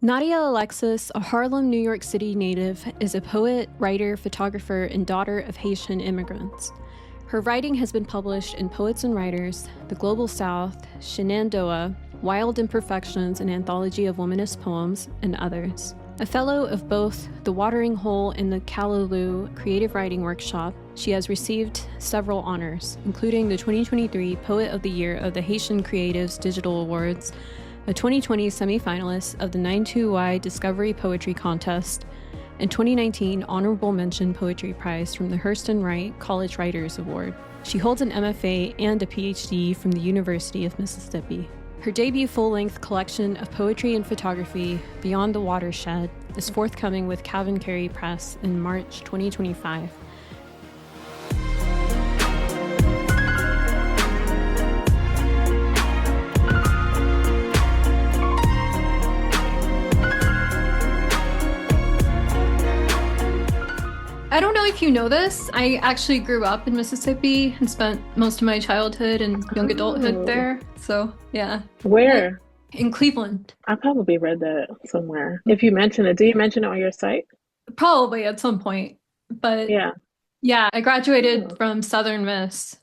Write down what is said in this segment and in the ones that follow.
Nadia Alexis, a Harlem, New York City native, is a poet, writer, photographer, and daughter of Haitian immigrants. Her writing has been published in Poets and Writers, The Global South, Shenandoah, Wild Imperfections, an anthology of womanist poems, and others. A fellow of both the Watering Hole and the Callaloo Creative Writing Workshop, she has received several honors, including the 2023 Poet of the Year of the Haitian Creatives Digital Awards, a 2020 semifinalist of the 92Y Discovery Poetry Contest, and 2019 Honorable Mention Poetry Prize from the Hurston Wright College Writers Award. She holds an MFA and a PhD from the University of Mississippi. Her debut full-length collection of poetry and photography, Beyond the Watershed, is forthcoming with Cavan Carey Press in March 2025. I don't know if you know this, I actually grew up in Mississippi and spent most of my childhood and young adulthood there. So, yeah. Where? In Cleveland. I probably read that somewhere. If you mention it, do you mention it on your site? Probably at some point. But yeah, I graduated from Southern Miss.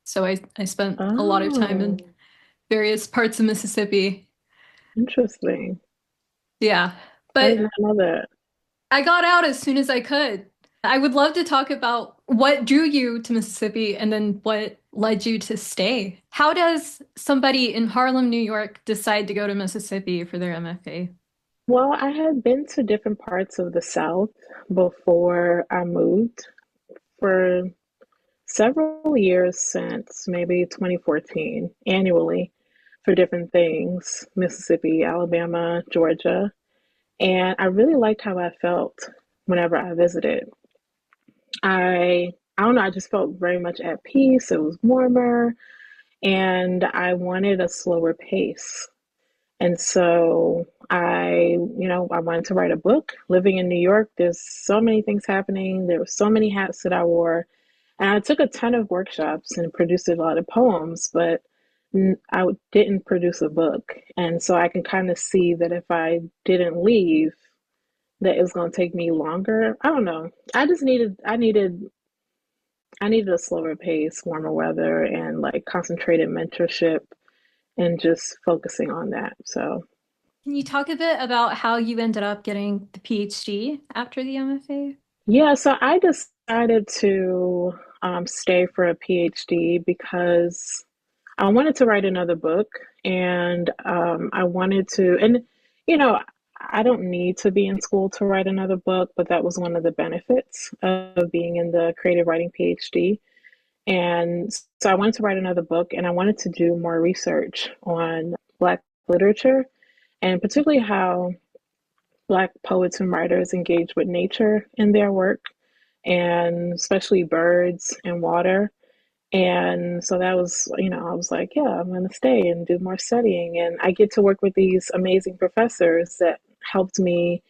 So I spent a lot of time in various parts of Mississippi. Interesting. Yeah. I But did not know that. I got out as soon as I could. I would love to talk about what drew you to Mississippi and then what led you to stay. How does somebody in Harlem, New York decide to go to Mississippi for their MFA? Well, I had been to different parts of the South before I moved for several years since maybe 2014, annually for different things, Mississippi, Alabama, Georgia. And I really liked how I felt whenever I visited. I don't know, I just felt very much at peace. It was warmer and I wanted a slower pace. And so I wanted to write a book. Living in New York, there's so many things happening. There were so many hats that I wore. And I took a ton of workshops and produced a lot of poems, but I didn't produce a book. And so I can kind of see that if I didn't leave, that it was going to take me longer. I don't know. I needed a slower pace, warmer weather, and like concentrated mentorship and just focusing on that. So, Can you talk a bit about how you ended up getting the PhD after the MFA? yeah, so I decided to stay for a PhD because I wanted to write another book and I wanted to, and you know, I don't need to be in school to write another book, but that was one of the benefits of being in the creative writing PhD. And so I wanted to write another book and I wanted to do more research on Black literature and particularly how Black poets and writers engage with nature in their work, and especially birds and water. And so that was, I was like, yeah, I'm going to stay and do more studying. And I get to work with these amazing professors that helped me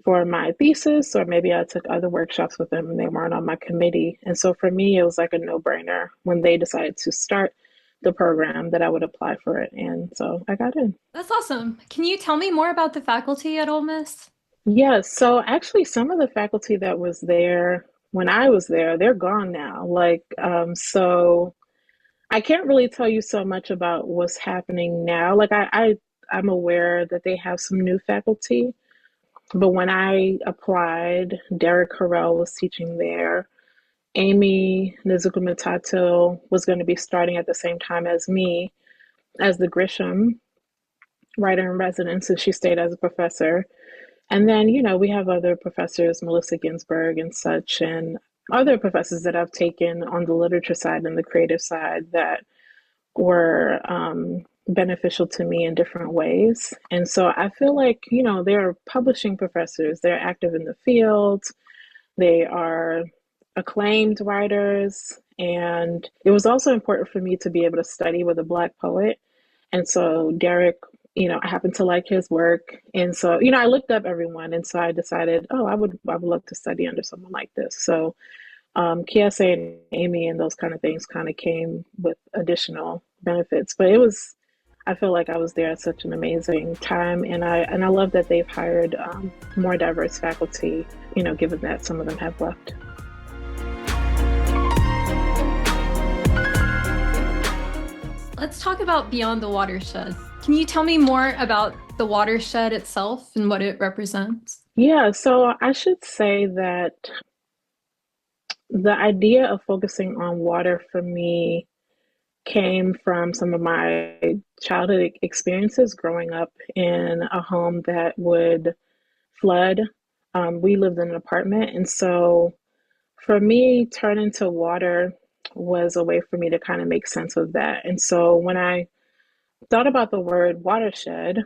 for my thesis, or maybe I took other workshops with them and they weren't on my committee. And so for me, it was like a no-brainer when they decided to start the program that I would apply for it. And so I got in. That's awesome. Can you tell me more about the faculty at Ole Miss? Yes, so actually some of the faculty that was there when I was there, they're gone now. So I can't really tell you so much about what's happening now. I'm aware that they have some new faculty, but when I applied, Derek Harrell was teaching there. Amy Nizukumatato was going to be starting at the same time as me as the Grisham writer in residence, and she stayed as a professor. And then, we have other professors, Melissa Ginsburg and such, and other professors that I've taken on the literature side and the creative side that were beneficial to me in different ways. And so I feel like, they're publishing professors, they're active in the field, they are acclaimed writers. And it was also important for me to be able to study with a Black poet. And so Derek, I happen to like his work. And so, I looked up everyone. And so I decided, oh, I would love to study under someone like this. So KSA and Amy and those kind of things kind of came with additional benefits. But I feel like I was there at such an amazing time, and I love that they've hired more diverse faculty, given that some of them have left. Let's talk about Beyond the Watershed. Can you tell me more about the watershed itself and what it represents? Yeah, so I should say that the idea of focusing on water for me came from some of my childhood experiences growing up in a home that would flood. We lived in an apartment, and so for me, turning to water was a way for me to kind of make sense of that. And so when I thought about the word watershed,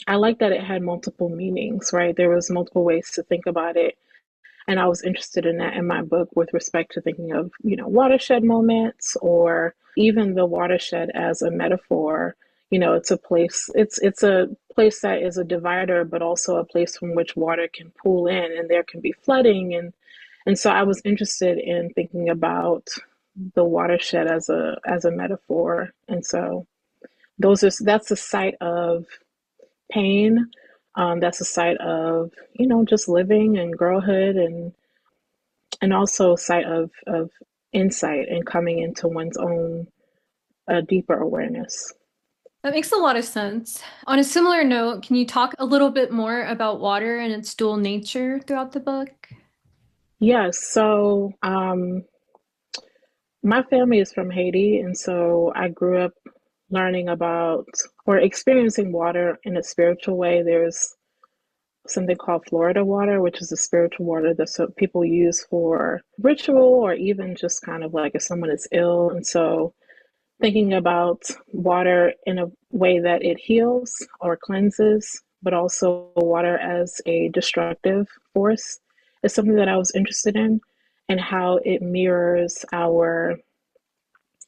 I liked that it had multiple meanings, right? There was multiple ways to think about it. And I was interested in that in my book with respect to thinking of, watershed moments or even the watershed as a metaphor. It's a place, it's a place that is a divider, but also a place from which water can pool in and there can be flooding. And so I was interested in thinking about the watershed as a metaphor. And so that's a site of pain. That's a site of, just living and girlhood and also a site of insight and coming into one's own deeper awareness. That makes a lot of sense. On a similar note, can you talk a little bit more about water and its dual nature throughout the book? Yes, so my family is from Haiti, and so I grew up learning about or experiencing water in a spiritual way. There's something called Florida water, which is a spiritual water that people use for ritual or even just kind of like if someone is ill. And so thinking about water in a way that it heals or cleanses, but also water as a destructive force is something that I was interested in, and how it mirrors our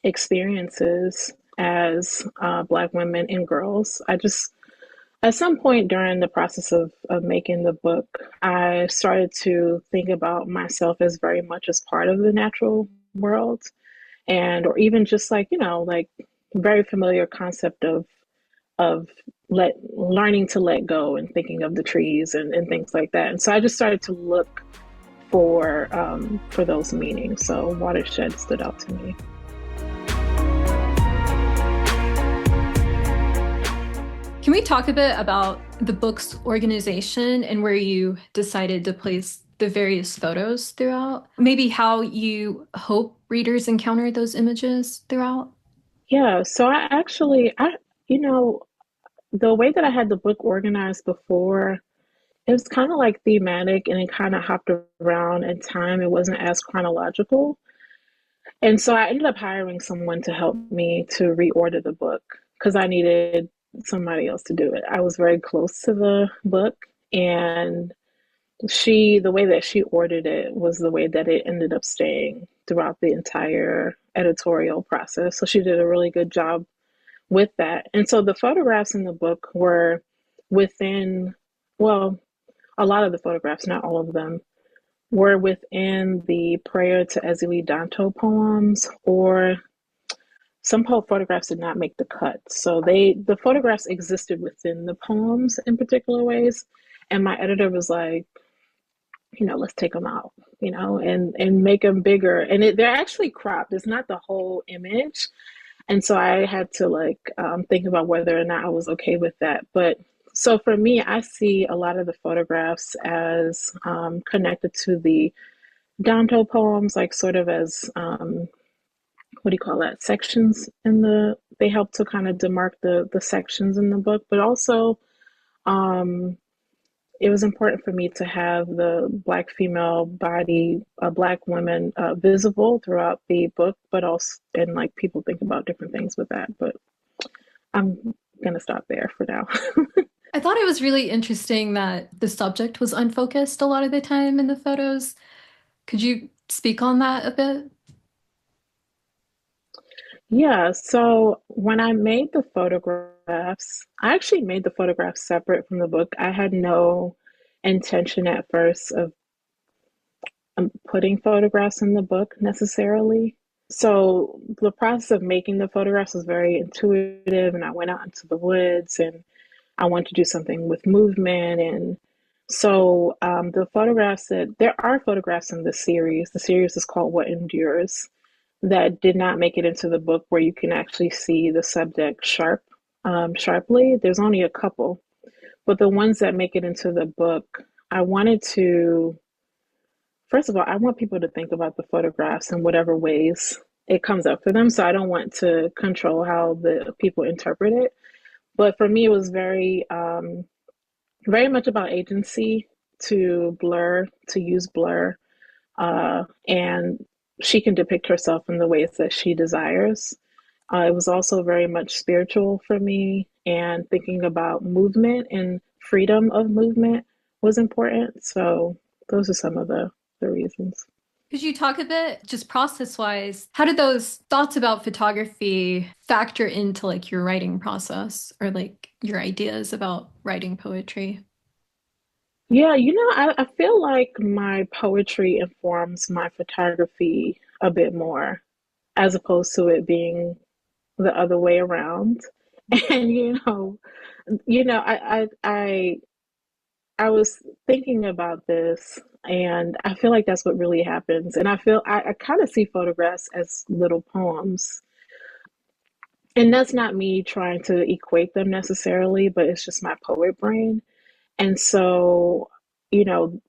experiences as Black women and girls. At some point during the process of making the book, I started to think about myself as very much as part of the natural world, or even just like very familiar concept of learning to let go and thinking of the trees and things like that. And so I just started to look for those meanings. So watershed stood out to me. Can we talk a bit about the book's organization and where you decided to place the various photos throughout? Maybe how you hope readers encounter those images throughout? Yeah, so the way that I had the book organized before, it was kind of like thematic and it kind of hopped around in time. It wasn't as chronological. And so I ended up hiring someone to help me to reorder the book because I needed somebody else to do it. I was very close to the book, and the way that she ordered it was the way that it ended up staying throughout the entire editorial process. So she did a really good job with that. And so the photographs in the book were within, well, a lot of the photographs, not all of them, were within the Prayer to Ezeli Danto poems, or some photographs did not make the cut. So the photographs existed within the poems in particular ways. And my editor was like, let's take them out, and make them bigger. And they're actually cropped. It's not the whole image. And so I had to think about whether or not I was okay with that. But so for me, I see a lot of the photographs as connected to the Danto poems, like sort of as what do you call that? Sections they help to kind of demark the sections in the book, but also it was important for me to have the Black female body, Black women visible throughout the book, but also, and like people think about different things with that, but I'm gonna stop there for now. I thought it was really interesting that the subject was unfocused a lot of the time in the photos. Could you speak on that a bit? Yeah, so when I made the photographs, I actually made the photographs separate from the book. I had no intention at first of putting photographs in the book necessarily. So the process of making the photographs was very intuitive, and I went out into the woods and I wanted to do something with movement. And so the photographs that there are photographs in the series. The series is called What Endures, that did not make it into the book where you can actually see the subject sharply. There's only a couple, but the ones that make it into the book, I wanted to, first of all, I want people to think about the photographs in whatever ways it comes up for them. So I don't want to control how the people interpret it. But for me, it was very much about agency to use blur, and she can depict herself in the ways that she desires. It was also very much spiritual for me, and thinking about movement and freedom of movement was important. So those are some of the reasons. Could you talk a bit, just process-wise, how did those thoughts about photography factor into like your writing process or like your ideas about writing poetry? Yeah, I feel like my poetry informs my photography a bit more, as opposed to it being the other way around. And I was thinking about this, and I feel like that's what really happens. And I kind of see photographs as little poems. And that's not me trying to equate them necessarily, but it's just my poet brain. And so, you know,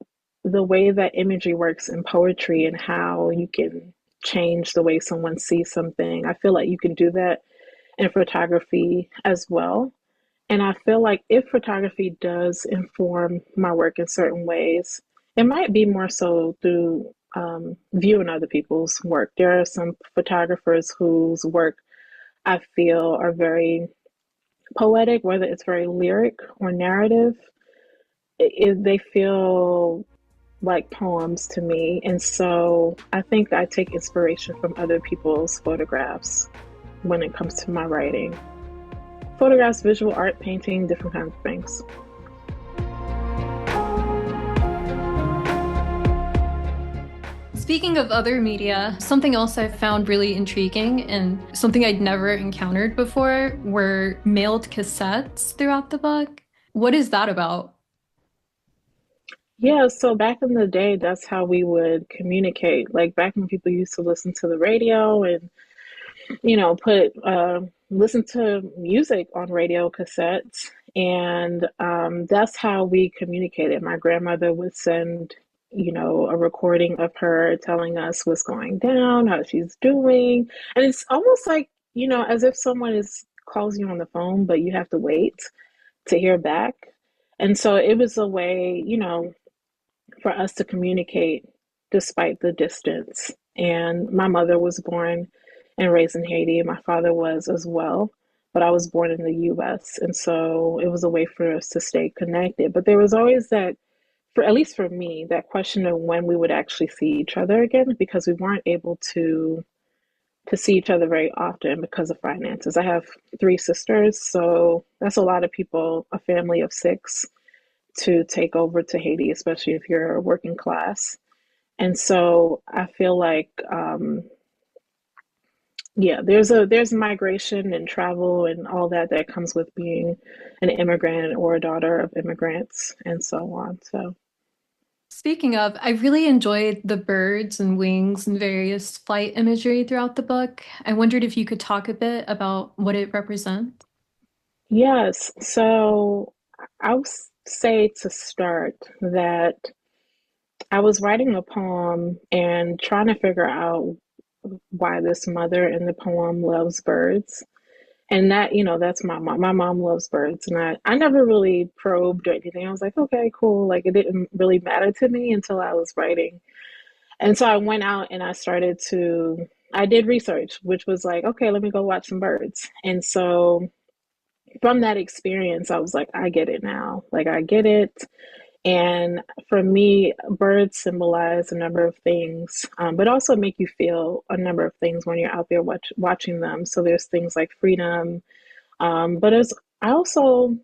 the way that imagery works in poetry and how you can change the way someone sees something, I feel like you can do that in photography as well. And I feel like if photography does inform my work in certain ways, it might be more so through viewing other people's work. There are some photographers whose work I feel are very poetic, whether it's very lyric or narrative. They feel like poems to me. And so I think I take inspiration from other people's photographs when it comes to my writing. Photographs, visual art, painting, different kinds of things. Speaking of other media, something else I found really intriguing and something I'd never encountered before were mailed cassettes throughout the book. What is that about? Yeah, so back in the day, that's how we would communicate. Like back when people used to listen to the radio and, put listen to music on radio cassettes. And that's how we communicated. My grandmother would send, a recording of her telling us what's going down, how she's doing. And it's almost like, as if someone is calls you on the phone, but you have to wait to hear back. And so it was a way, for us to communicate despite the distance. And my mother was born and raised in Haiti. My father was as well, but I was born in the US. And so it was a way for us to stay connected. But there was always that, for at least for me, that question of when we would actually see each other again, because we weren't able to see each other very often because of finances. I have three sisters, so that's a lot of people, a family of six, to take over to Haiti, especially if you're working class. And so I feel like, yeah, there's migration and travel and all that comes with being an immigrant or a daughter of immigrants and so on. So Speaking of, I really enjoyed the birds and wings and various flight imagery throughout the book. I wondered if you could talk a bit about what it represents. yes, so I would say to start that I was writing a poem and trying to figure out why this mother in the poem loves birds. And that, that's my mom. My mom loves birds. And I never really probed or anything. I was like, okay, cool. Like it didn't really matter to me until I was writing. And so I went out and I did research, which was like, okay, let me go watch some birds. And so from that experience, I was like, I get it now. Like I get it. And for me, birds symbolize a number of things, but also make you feel a number of things when you're out there watching them. So there's things like freedom, but I also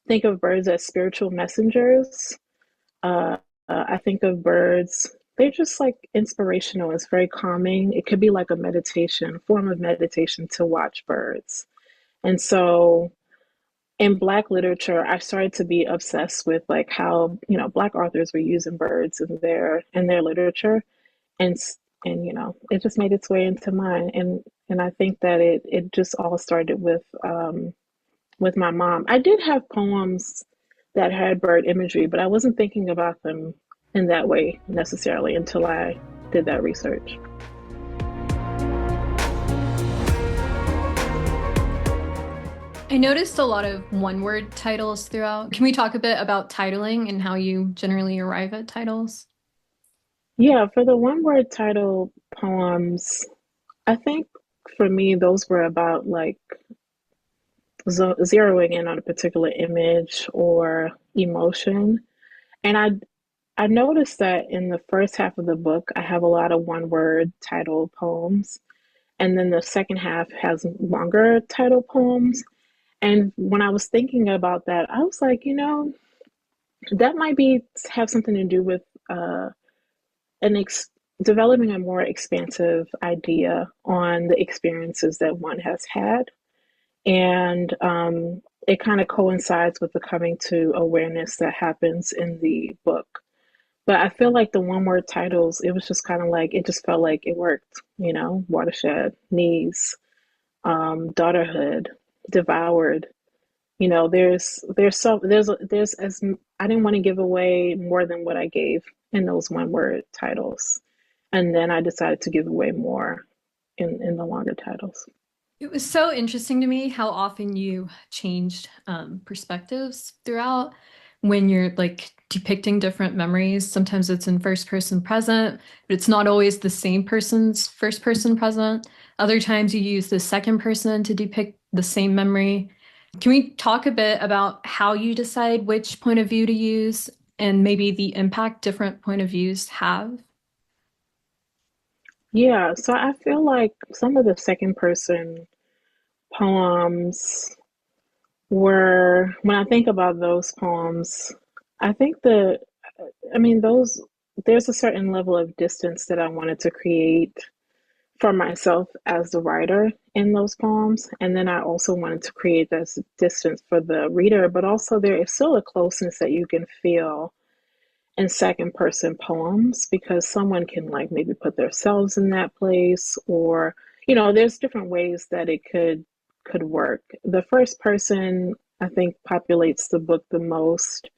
think of birds as spiritual messengers. I think of birds. they're just like inspirational. It's very calming. It could be like a meditation, form of meditation to watch birds. And so in Black literature, I started to be obsessed with like how, Black authors were using birds in their literature. And it just made its way into mine. And I think that it just all started with my mom. I did have poems that had bird imagery, but I wasn't thinking about them in that way necessarily until I did that research. I noticed a lot of one-word titles throughout. Can we talk a bit about titling and how you generally arrive at titles? Yeah, for the one word title poems, I think for me, those were about like zeroing in on a particular image or emotion. And I noticed that in the first half of the book, I have a lot of one word title poems. And then the second half has longer title poems. And when I was thinking about that, I was like, that might be have something to do with an ex- developing a more expansive idea on the experiences that one has had. And it kind of coincides with the coming to awareness that happens in the book. But I feel like the one word titles, it was just kind of like, it just felt like it worked, Watershed, Knees, Daughterhood, Devoured. There's as I didn't want to give away more than what I gave in those one word titles. And then I decided to give away more in the longer titles. It was so interesting to me how often you changed perspectives throughout when you're like depicting different memories. Sometimes it's in first person present, but it's not always the same person's first person present. Other times you use the second person to depict the same memory. Can we talk a bit about how you decide which point of view to use and maybe the impact different point of views have? Yeah, so I feel like some of the second person poems were, when I think about those poems, I think those, there's a certain level of distance that I wanted to create for myself as the writer in those poems. And then I also wanted to create this distance for the reader, but also there is still a closeness that you can feel in second person poems because someone can like maybe put themselves in that place or there's different ways that it could work. The first person I think populates the book the most,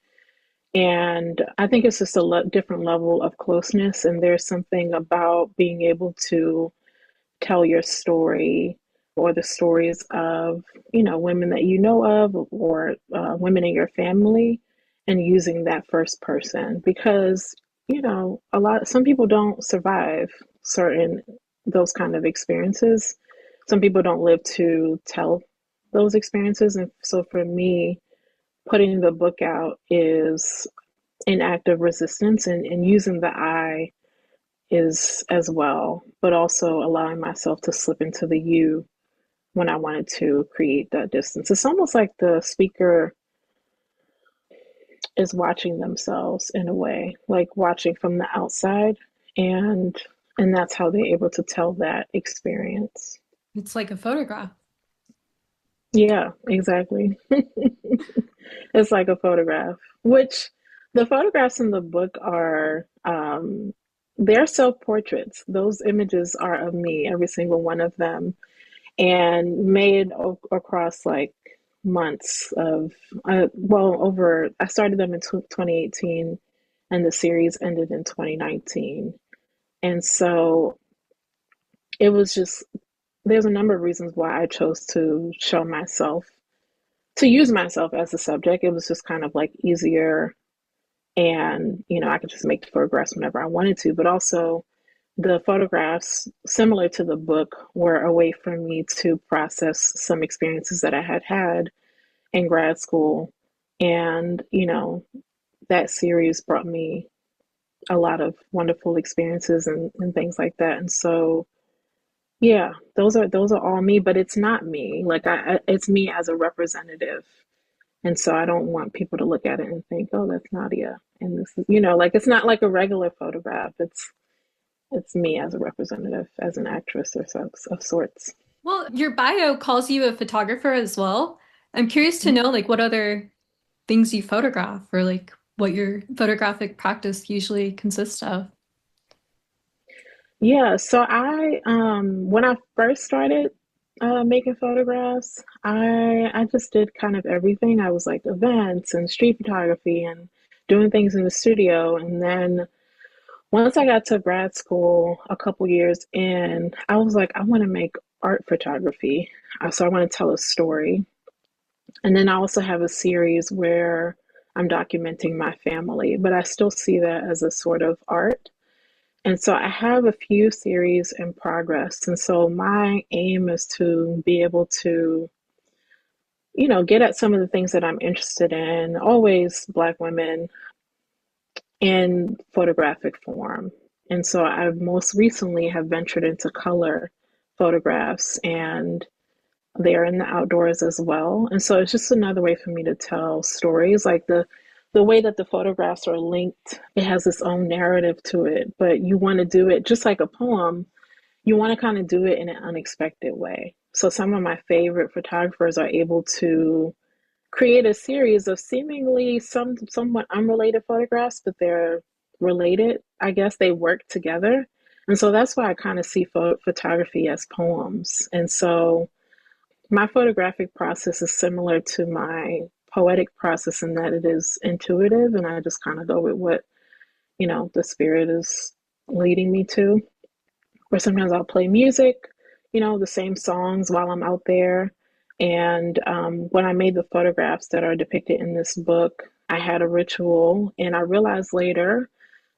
and I think it's just a different level of closeness, and there's something about being able to tell your story or the stories of women that you know of or women in your family and using that first person because some people don't survive certain those kind of experiences. Some people don't live to tell those experiences, and so for me putting the book out is an act of resistance, and using the I is as well, but also allowing myself to slip into the you when I wanted to create that distance. It's almost like the speaker is watching themselves in a way, like watching from the outside, and and that's how they're able to tell that experience. It's like a photograph. Yeah, exactly. It's like a photograph, which the photographs in the book are they're self-portraits. Those images are of me, every single one of them, and made across like months of over. I started them in 2018 and the series ended in 2019. And so it was just there's a number of reasons why I chose to show myself to use myself as a subject. It was just kind of like easier, and I could just make the photographs whenever I wanted to, but also the photographs, similar to the book, were a way for me to process some experiences that I had had in grad school. And that series brought me a lot of wonderful experiences and things like that. And so yeah, those are all me, but it's not me. Like it's me as a representative And so I don't want people to look at it and think, oh, that's Nadia. And this is, like it's not like a regular photograph. It's me as a representative, as an actress or so, of sorts. Well, your bio calls you a photographer as well. I'm curious to know like what other things you photograph or like what your photographic practice usually consists of. Yeah, so when I first started making photographs, I just did kind of everything. I was like events and street photography and doing things in the studio. And then once I got to grad school a couple years in, I was like, I want to make art photography. So I want to tell a story. And then I also have a series where I'm documenting my family, but I still see that as a sort of art. And so I have a few series in progress. And so my aim is to be able to, get at some of the things that I'm interested in, always Black women in photographic form. And so I most recently have ventured into color photographs, and they're in the outdoors as well. And so it's just another way for me to tell stories. Like the way that the photographs are linked, it has its own narrative to it, but you want to do it just like a poem. You want to kind of do it in an unexpected way. So some of my favorite photographers are able to create a series of seemingly somewhat unrelated photographs, but they're related. I guess they work together. And so that's why I kind of see photography as poems. And so my photographic process is similar to my poetic process in that it is intuitive, and I just kind of go with what, the spirit is leading me to. Or sometimes I'll play music, the same songs while I'm out there. And when I made the photographs that are depicted in this book, I had a ritual, and I realized later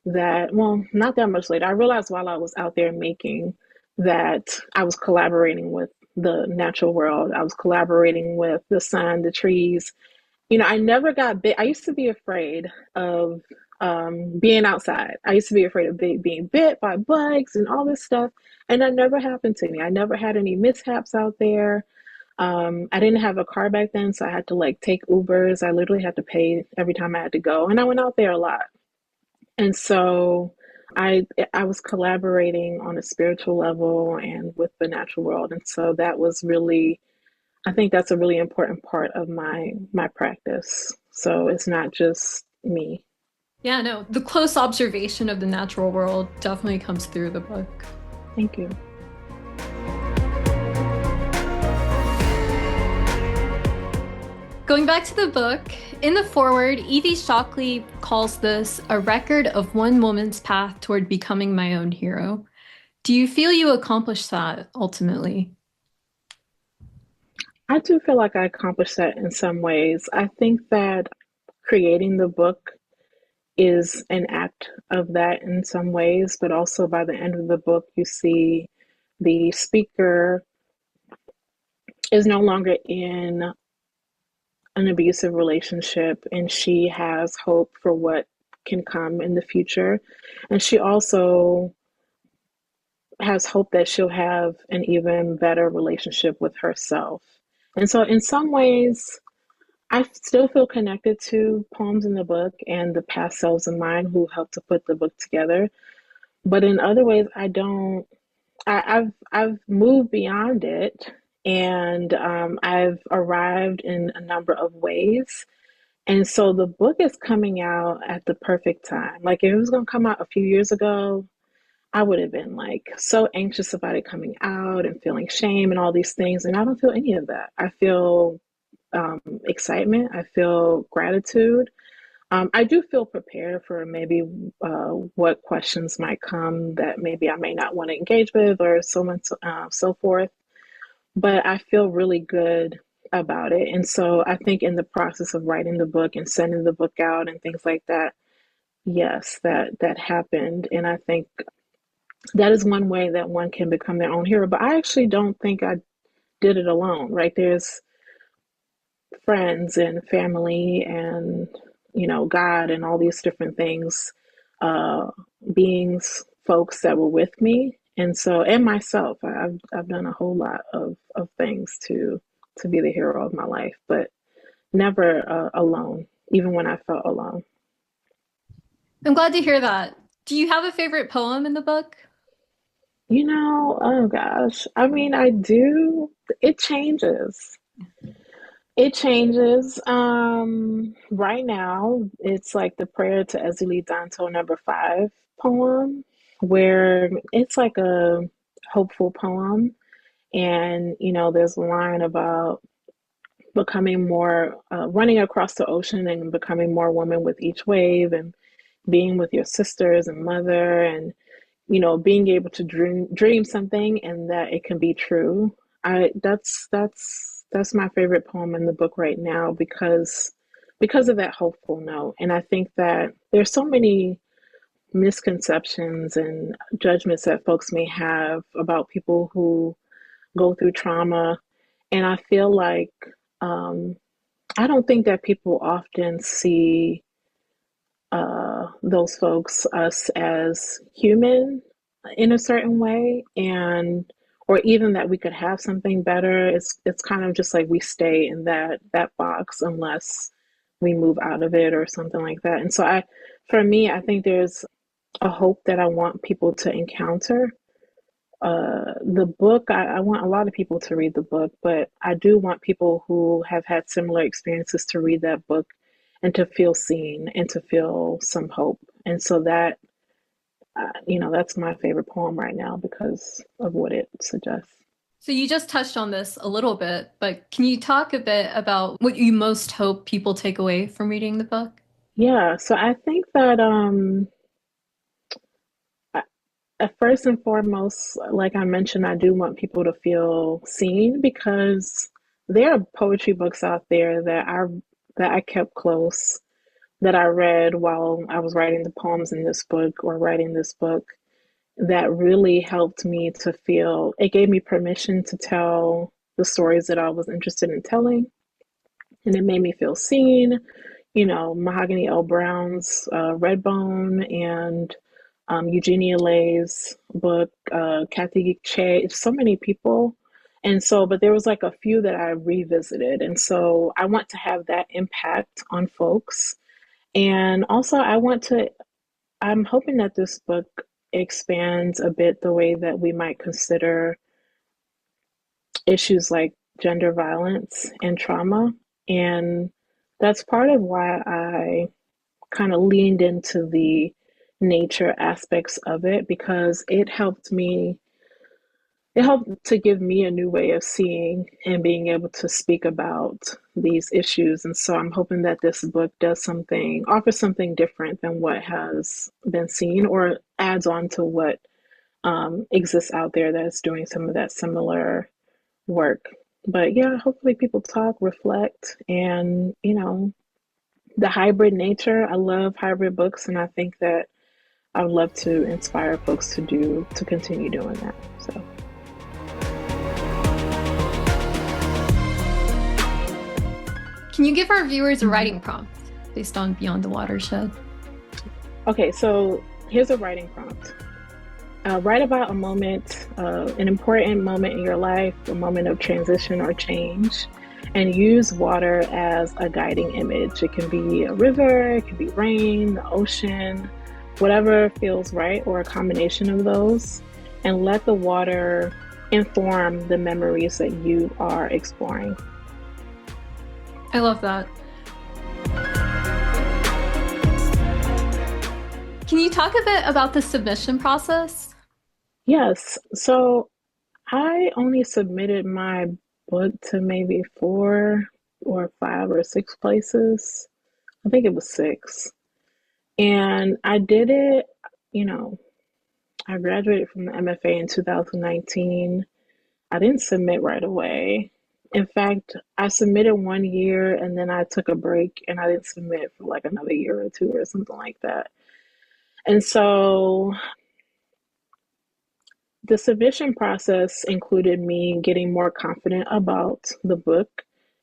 that, well, not that much later, I realized while I was out there making that I was collaborating with the natural world. I was collaborating with the sun, the trees. I never got bit. I used to be afraid of being outside. I used to be afraid of being bit by bugs and all this stuff. And that never happened to me. I never had any mishaps out there. I didn't have a car back then, so I had to like take Ubers. I literally had to pay every time I had to go. And I went out there a lot. And so I was collaborating on a spiritual level and with the natural world. And so that was really, I think that's a really important part of my practice. So it's not just me. Yeah, no, the close observation of the natural world definitely comes through the book. Thank you. Going back to the book, in the foreword, Evie Shockley calls this a record of one woman's path toward becoming my own hero. Do you feel you accomplished that ultimately? I do feel like I accomplished that in some ways. I think that creating the book is an act of that in some ways, but also by the end of the book, you see the speaker is no longer in an abusive relationship, and she has hope for what can come in the future. And she also has hope that she'll have an even better relationship with herself. And so, in some ways, I still feel connected to poems in the book and the past selves of mine who helped to put the book together. But in other ways, I don't. I've moved beyond it, and I've arrived in a number of ways. And so the book is coming out at the perfect time. Like if it was going to come out a few years ago, I would have been like so anxious about it coming out and feeling shame and all these things. And I don't feel any of that. I feel excitement. I feel gratitude. I do feel prepared for maybe what questions might come that maybe I may not want to engage with or so on so forth. But I feel really good about it. And so I think in the process of writing the book and sending the book out and things like that, yes, that happened. And I think that is one way that one can become their own hero. But I actually don't think I did it alone, right? There's friends and family and, God and all these different things, uh, beings, folks that were with me. And so, and myself, I've done a whole lot of things to be the hero of my life. But never alone, even when I felt alone. I'm glad to hear that. Do you have a favorite poem in the book? Oh gosh. I mean, I do. It changes. It changes. Right now, it's like the Prayer to Ezeli Danto #5 poem, where it's like a hopeful poem. And, there's a line about becoming more, running across the ocean and becoming more woman with each wave, and being with your sisters and mother, and being able to dream something and that it can be true. I that's my favorite poem in the book right now, because of that hopeful note. And I think that there's so many misconceptions and judgments that folks may have about people who go through trauma. And I feel like um, I don't think that people often see those folks, us, as human in a certain way, and or even that we could have something better. It's kind of just like we stay in that box unless we move out of it or something like that. And so for me, I think there's a hope that I want people to encounter. The book, I want a lot of people to read the book, but I do want people who have had similar experiences to read that book and to feel seen and to feel some hope. And so that's my favorite poem right now because of what it suggests. So you just touched on this a little bit, but can you talk a bit about what you most hope people take away from reading the book? Yeah, so I think that first and foremost, like I mentioned, I do want people to feel seen, because there are poetry books out there that I kept close, that I read while I was writing the poems in this book or writing this book, that really helped me to feel, it gave me permission to tell the stories that I was interested in telling. And it made me feel seen. Mahogany L. Brown's Redbone, and Eugenia Leigh's book, Kathy Che, so many people. And so, but there was like a few that I revisited. And so I want to have that impact on folks. And also, I'm hoping that this book expands a bit the way that we might consider issues like gender violence and trauma. And that's part of why I kind of leaned into the nature aspects of it, because it helped to give me a new way of seeing and being able to speak about these issues. And so I'm hoping that this book offers something different than what has been seen, or adds on to what exists out there that's doing some of that similar work. But yeah, hopefully people talk, reflect, and the hybrid nature. I love hybrid books, and I think that I would love to inspire folks to continue doing that. So Can you give our viewers a writing prompt based on Beyond the Watershed? okay, so here's a writing prompt. Write about a moment, an important moment in your life, a moment of transition or change, and use water as a guiding image. It can be a river, it can be rain, the ocean, whatever feels right, or a combination of those. And let the water inform the memories that you are exploring. I love that. Can you talk a bit about the submission process? Yes, so I only submitted my book to maybe 4 or 5 or 6 places. I think it was 6. And I did it, you know, I graduated from the MFA in 2019. I didn't submit right away. In fact, I submitted 1 year and then I took a break and I didn't submit for like another year or two or something like that. And so the submission process included me getting more confident about the book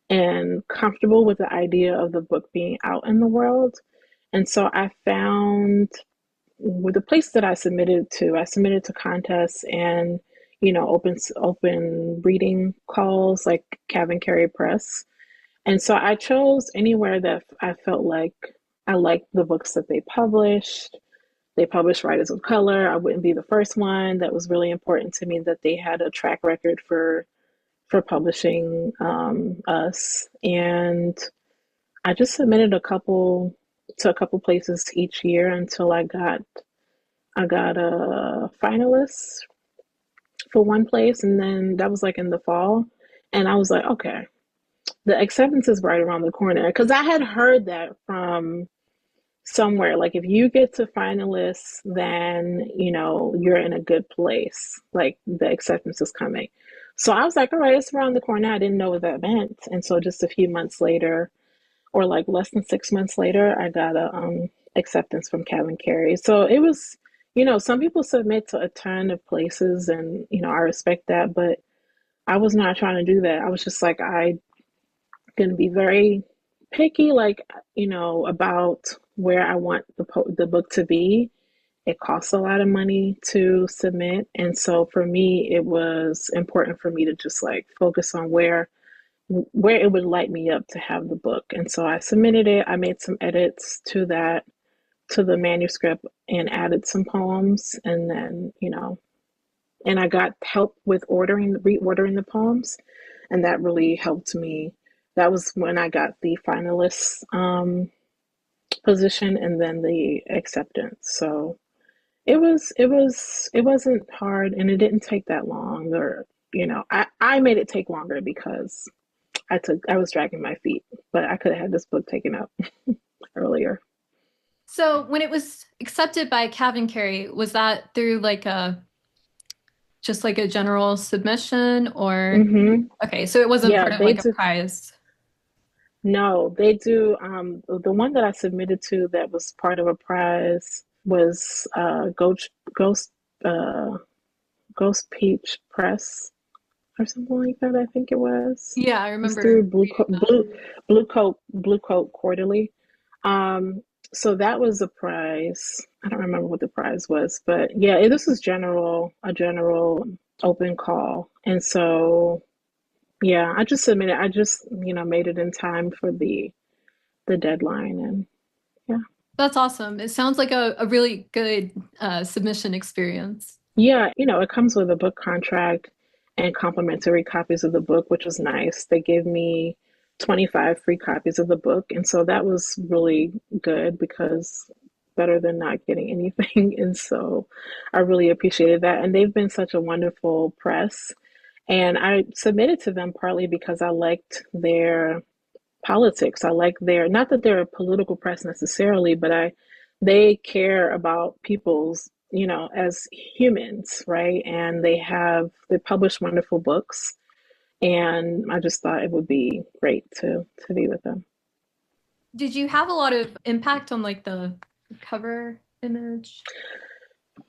and comfortable with the idea of the book being out in the world. And so I found, with the place that I submitted to contests and open reading calls like Cav and Carry Press. And so I chose anywhere that I felt like I liked the books that they published. They published writers of color. I wouldn't be the first one. That was really important to me that they had a track record for publishing us. And I just submitted a couple places each year until I got a finalist for one place, and then that was like in the fall. And I was like, okay, the acceptance is right around the corner because I had heard that from somewhere. Like if you get to finalists, then you're in a good place. Like the acceptance is coming. So I was like, all right, it's around the corner. I didn't know what that meant. And so just a few months later, or like less than 6 months later, I got a acceptance from Kevin Carey. So it was, some people submit to a ton of places, and I respect that, but I was not trying to do that. I was just like, I going to be very picky, like, about where I want the book to be. It costs a lot of money to submit. And so for me, it was important for me to just like focus on where it would light me up to have the book. And so I submitted it. I made some edits to the manuscript and added some poems. And then, and I got help with reordering the poems. And that really helped me. That was when I got the finalist position and then the acceptance. So it wasn't hard, and it didn't take that long. Or I made it take longer because I was dragging my feet, but I could have had this book taken up earlier. So when it was accepted by Kevin Carey, was that through like a just like a general submission or Hmm. okay, so it wasn't Yeah, part of they like a do. prize. No, they do. The one that I submitted to that was part of a prize was Ghost uh, Ghost Peach Press or something like that. I think it was. Yeah, I It's remember through reading that. Blue Coat Quarterly. Um, so that was a prize. I don't remember what the prize was, but yeah, this was a general open call. And so yeah, I just submitted. I just made it in time for the deadline, and yeah. That's awesome. It sounds like a really good submission experience. Yeah, it comes with a book contract and complimentary copies of the book, which was nice. They gave me 25 free copies of the book, and so that was really good because better than not getting anything. And so I really appreciated that. And they've been such a wonderful press. And I submitted to them partly because I liked their politics. I like their, not that they're a political press necessarily, but they care about people's, as humans, right? And they publish wonderful books. And I just thought it would be great to be with them. Did you have a lot of impact on like the cover image?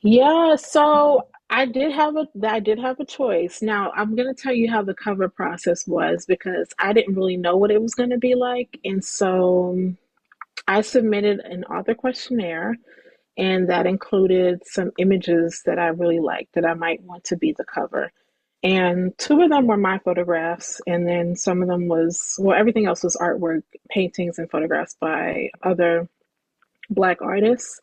Yeah, so I did have a choice. Now, I'm going to tell you how the cover process was because I didn't really know what it was going to be like. And so I submitted an author questionnaire, and that included some images that I really liked that I might want to be the cover. And two of them were my photographs, and then some of them everything else was artwork, paintings, and photographs by other Black artists.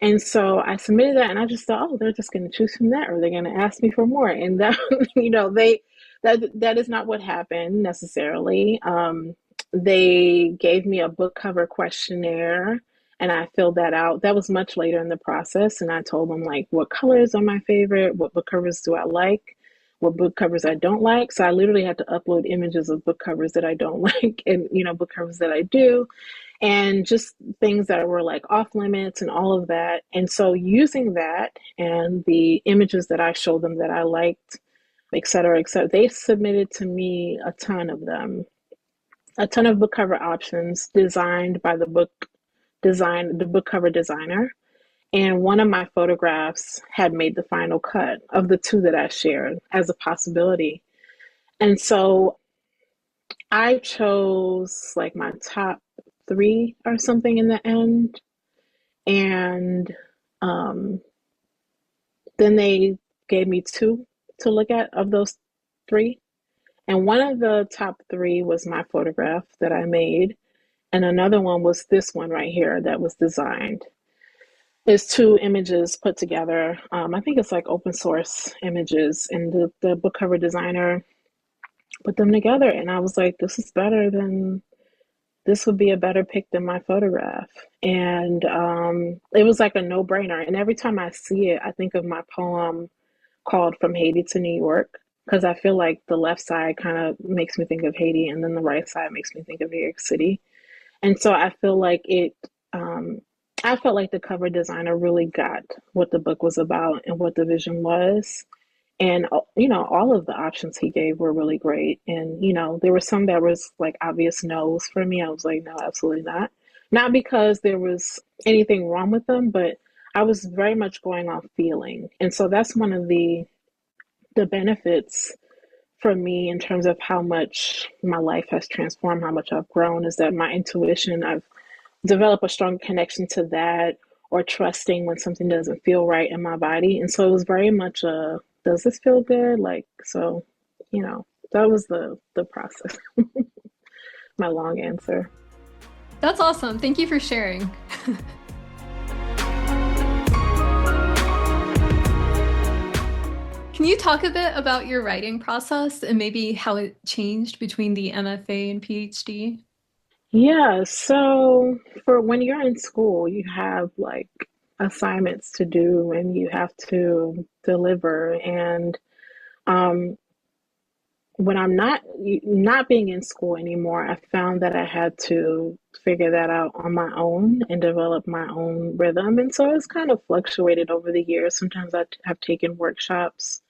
And so I submitted that, and I just thought, oh, they're just going to choose from that, or they're going to ask me for more. And that, that is not what happened necessarily. They gave me a book cover questionnaire, and I filled that out. That was much later in the process, and I told them like what colors are my favorite, what book covers do I like, what book covers I don't like. So I literally had to upload images of book covers that I don't like, and book covers that I do, and just things that were like off limits and all of that. And so using that and the images that I showed them that I liked, et cetera, they submitted to me a ton of book cover options designed by the book cover designer. And one of my photographs had made the final cut of the two that I shared as a possibility. And so I chose like my top three or something in the end. And um, then they gave me two to look at of those three. And one of the top three was my photograph that I made. And another one was this one right here that was designed. It's two images put together. I think it's like open source images, and the book cover designer put them together. And I was like, this would be a better pick than my photograph. And it was like a no brainer. And every time I see it, I think of my poem called From Haiti to New York, because I feel like the left side kind of makes me think of Haiti, and then the right side makes me think of New York City. And so I feel like I felt like the cover designer really got what the book was about and what the vision was. And, all of the options he gave were really great. And, there were some that was like obvious no's for me. I was like, no, absolutely not. Not because there was anything wrong with them, but I was very much going off feeling. And so that's one of the benefits for me in terms of how much my life has transformed, how much I've grown, is that my intuition, I've developed a strong connection to that, or trusting when something doesn't feel right in my body. And so it was very much a, does this feel good? Like, so, that was the process. My long answer. That's awesome. Thank you for sharing. Can you talk a bit about your writing process and maybe how it changed between the MFA and PhD? Yeah, so for when you're in school, you have like assignments to do and you have to deliver. And um, when I'm not being in school anymore, I found that I had to figure that out on my own and develop my own rhythm. And so it's kind of fluctuated over the years. Sometimes I have taken workshops.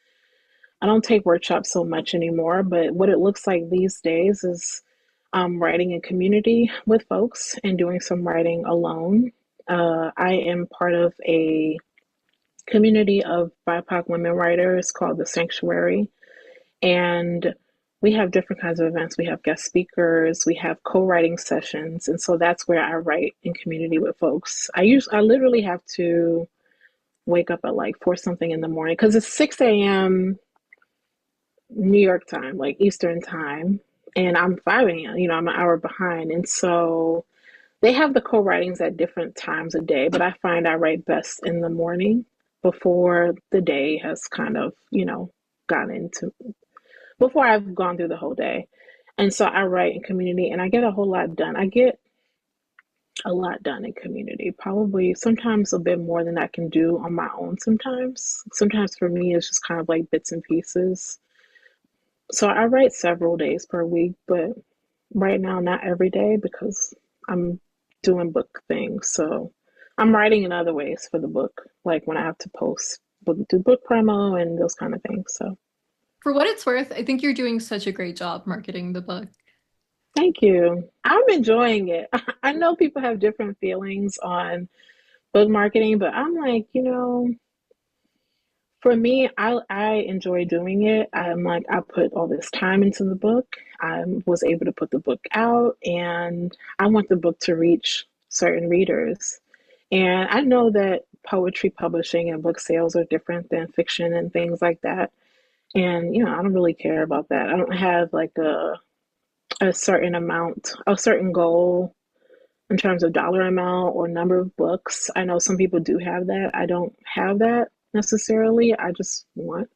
I don't take workshops so much anymore, but what it looks like these days is writing in community with folks and doing some writing alone. I am part of a community of BIPOC women writers called the Sanctuary, and we have different kinds of events. We have guest speakers, we have co-writing sessions, and so that's where I write in community with folks. I literally have to wake up at like 4 something in the morning because it's 6 a.m. New York time, like Eastern time, and I'm 5 a.m. I'm an hour behind, and so they have the co-writings at different times a day, but I find I write best in the morning before the day has kind of, gotten into before I've gone through the whole day. And so I write in community and I get a whole lot done. I get a lot done in community, probably sometimes a bit more than I can do on my own sometimes. Sometimes for me, it's just kind of like bits and pieces. So I write several days per week, but right now, not every day because I'm doing book things. So I'm writing in other ways for the book, like when I have to do book promo and those kind of things. So For what it's worth, I think you're doing such a great job marketing the book. thank you. I'm enjoying it. I know people have different feelings on book marketing, but I'm like, for me, I enjoy doing it. I'm like, I put all this time into the book. I was able to put the book out, and I want the book to reach certain readers. And I know that poetry publishing and book sales are different than fiction and things like that. And, I don't really care about that. I don't have like a certain amount, a certain goal in terms of dollar amount or number of books. I know some people do have that. I don't have that necessarily. I just want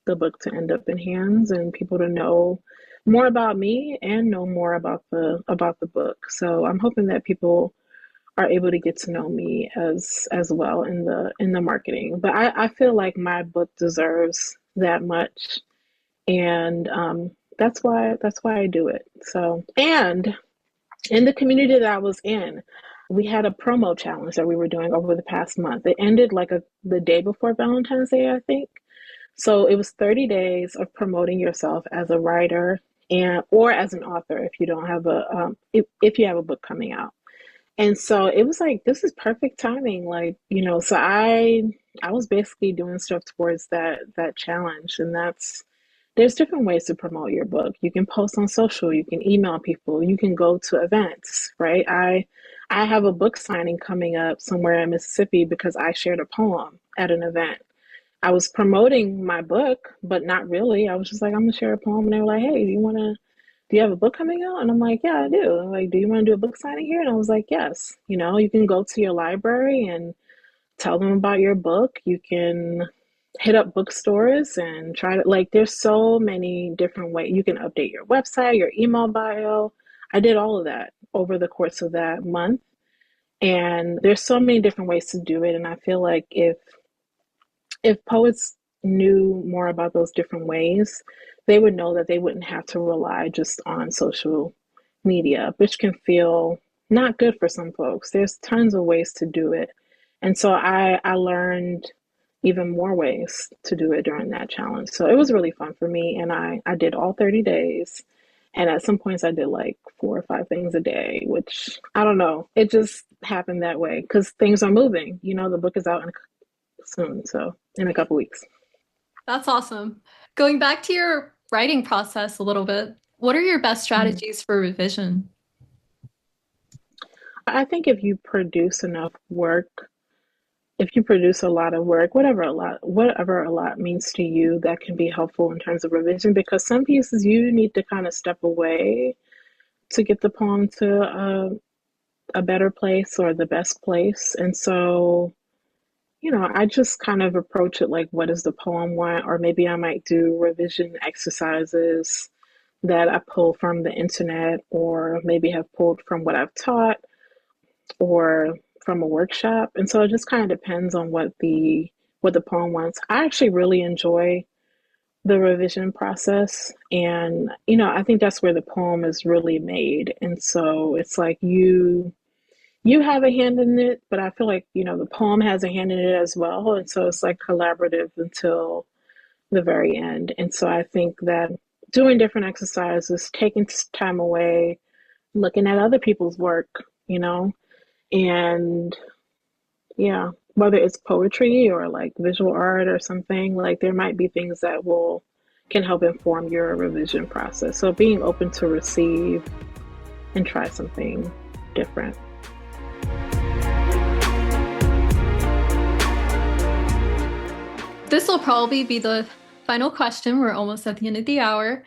the book to end up in hands and people to know more about me and know more about the book. So I'm hoping that people are able to get to know me as well in the marketing. But I feel like my book deserves that much, and that's why I do it. So, and in the community that I was in, we had a promo challenge that we were doing over the past month. It ended like the day before Valentine's Day, I think. So it was 30 days of promoting yourself as a writer and or as an author if you don't have if you have a book coming out. And so it was like, this is perfect timing. Like, so I was basically doing stuff towards that challenge. And there's different ways to promote your book. You can post on social, you can email people, you can go to events, right? I have a book signing coming up somewhere in Mississippi because I shared a poem at an event. I was promoting my book, but not really. I was just like, I'm gonna share a poem, and they were like, "Hey, do you have a book coming out?" And I'm like, "Yeah, I do." They're like, "Do you want to do a book signing here?" And I was like, "Yes." You can go to your library and tell them about your book. You can hit up bookstores and try to, like, there's so many different ways. You can update your website, your email bio. I did all of that over the course of that month. And there's so many different ways to do it. And I feel like if poets knew more about those different ways, they would know that they wouldn't have to rely just on social media, which can feel not good for some folks. There's tons of ways to do it. And so I learned even more ways to do it during that challenge. So it was really fun for me. And I did all 30 days. And at some points, I did like 4 or 5 things a day, which I don't know. It just happened that way because things are moving. The book is out soon, so in a couple weeks. That's awesome. Going back to your writing process a little bit, what are your best Mhm. strategies for revision? I think if you produce a lot of work, whatever a lot means to you, that can be helpful in terms of revision because some pieces you need to kind of step away to get the poem to a better place or the best place. And so, I just kind of approach it like, what does the poem want? Or maybe I might do revision exercises that I pull from the internet, or maybe have pulled from what I've taught or from a workshop. And so it just kind of depends on what the poem wants. I actually really enjoy the revision process, and I think that's where the poem is really made. And so it's like you have a hand in it, but I feel like the poem has a hand in it as well. And so it's like collaborative until the very end. And so I think that doing different exercises, taking time away, looking at other people's work, you know, and yeah, whether it's poetry or like visual art or something, like there might be things that will can help inform your revision process. So being open to receive and try something different. This will probably be the final question. We're almost at the end of the hour.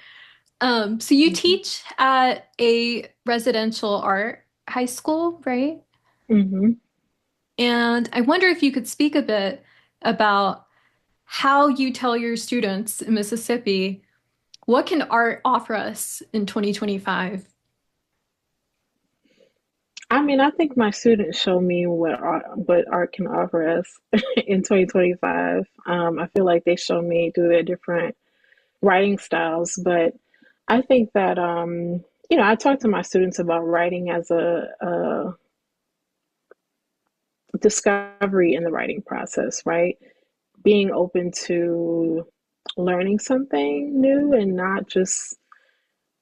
So you Mm-hmm. teach at a residential art high school, right? Mm-hmm. And I wonder if you could speak a bit about how you tell your students in Mississippi, what can art offer us in 2025? I mean, I think my students show me what art can offer us in 2025. I feel like they show me through their different writing styles, but I think that I talk to my students about writing as a discovery in the writing process, right? Being open to learning something new and not just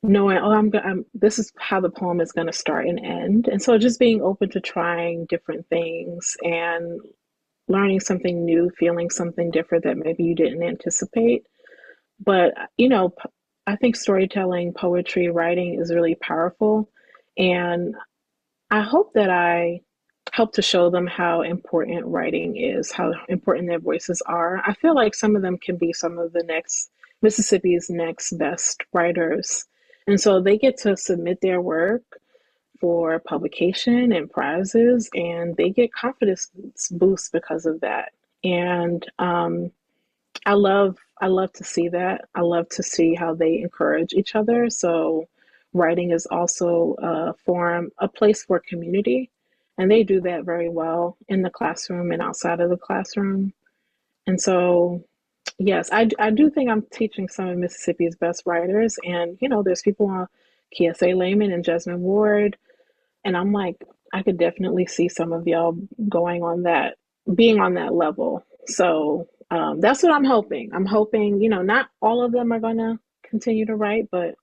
knowing, oh, this is how the poem is going to start and end. And so just being open to trying different things and learning something new, feeling something different that maybe you didn't anticipate. But, I think storytelling, poetry, writing is really powerful. And I hope that I help to show them how important writing is, how important their voices are. I feel like some of them can be some of the next Mississippi's next best writers. And so they get to submit their work for publication and prizes, and they get confidence boosts because of that. And I love to see that. I love to see how they encourage each other. So writing is also a place for community, and they do that very well in the classroom and outside of the classroom. And so, yes, I do think I'm teaching some of Mississippi's best writers, and there's people on KSA Lehman and Jasmine Ward, and I'm like, I could definitely see some of y'all going on that, being on that level. So that's what I'm hoping. I'm hoping, not all of them are going to continue to write, but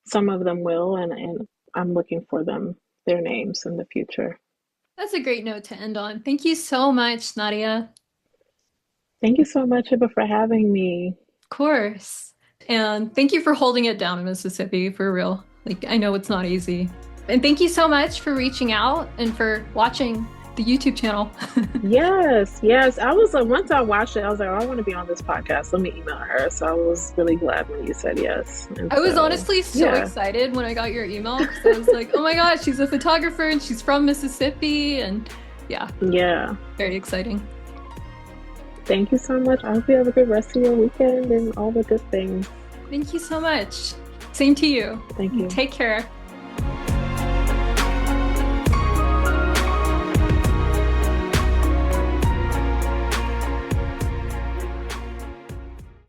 some of them will. And I'm looking for their names in the future. That's a great note to end on. Thank you so much, Nadia. Thank you so much, Hiba, for having me. Of course. And thank you for holding it down in Mississippi for real. Like, I know it's not easy. And thank you so much for reaching out and for watching the YouTube channel. Yes, yes. I was once I watched it, I was like, oh, I want to be on this podcast. Let me email her. So I was really glad when you said yes. And I was so, honestly so excited when I got your email because I was like, oh my gosh, she's a photographer and she's from Mississippi, and yeah, very exciting. Thank you so much. I hope you have a good rest of your weekend and all the good things. Thank you so much. Same to you. Thank you. Take care.